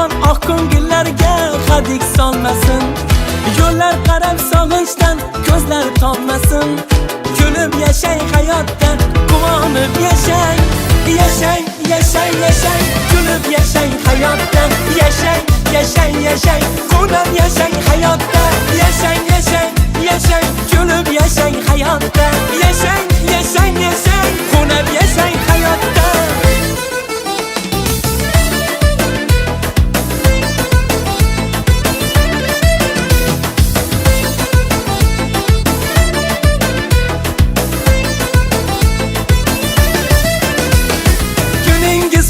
Gumon oq ko'ngillarga hadik solmasin. Yo'llar qarab sog'inchdan ko'zlar tonmasin. Kulib yashang hayotda, quvonib yashang. Yashang, yashang, yashang, kulib yashang hayotda. Yashang, yashang, yashang, quvonib yashang hayotda. Yashang, yashang, yashang, kulib yashang hayotda. Yashang, yashang, yashang, quvonib yashang hayotda.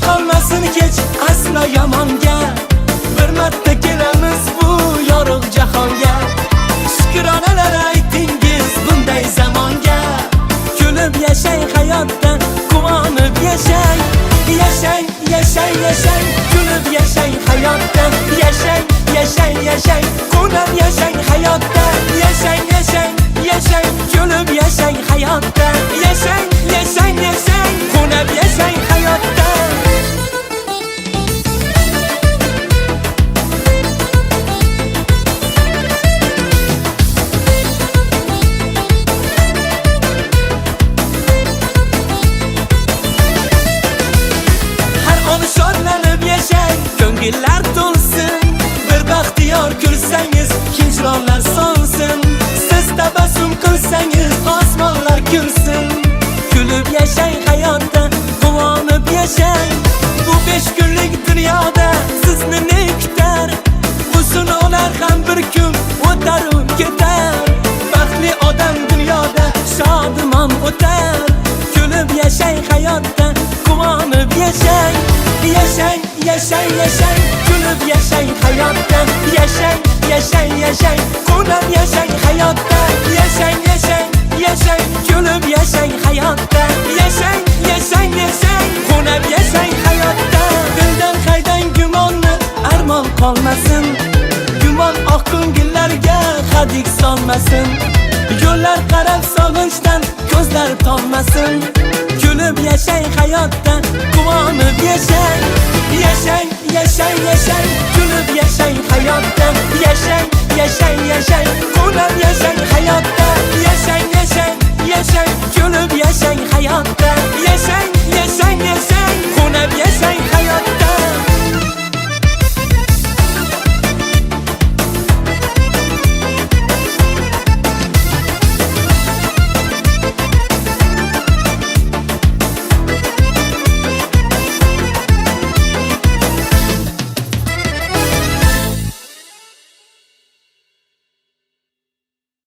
Qolmasin kech aslo yomonga. Bir marta kelamiz bu yorug' jahonga. Shukronalar aytingiz bunday zamonga. Kulib yashang hayotda, quvonib yashang. Yashang, yashang, yashang, kulib yashang hayotda. Yashang, yashang, yashang, quvonib yashang hayotda. Yashang, yashang, yashang, kulib yashang hayotda. Yashang, yashang, yashang, quvonib yashang hayotda. Shodlanib yashang, ko'ngillar to'lsin. Bir baxtiyor kulsangiz, hijronlar so'nsin. Siz tabassum qilsangiz, osmonlar kulsin. Kulib yashang hayotda, quvonib yashang. Bu 5 kunlik dunyoda sizni ne kutar? Bu sinovlar ham bir kun o'tar u ketar. Baxtli odam dunyoda shodimon o'tar. Kulib yashang hayotda, quvonib yashang. Yashang, yashang, yashang, kulib yashang hayotda. Yashang, yashang, yashang, quvonib yashang hayotda. Yashang, yashang, yashang, kulib yashang hayotda. Yashang, yashang, yashang, quvonib yashang hayotda. Dildan haydang gumonni, armon qolmasin. Gumon oq ko'ngillarga hadik solmasin. Yo'llar qarab sog'inchdan ko'zlar tonmasin. Kulib yashang hayotda, quvonib yashang. Yashang, yashang, yashang, kulib yashang hayotda. Yashang, yashang, yashang, quvonib yashang hayotda. Yashang, yashang, yashang, kulib yashang hayotda. Yashang,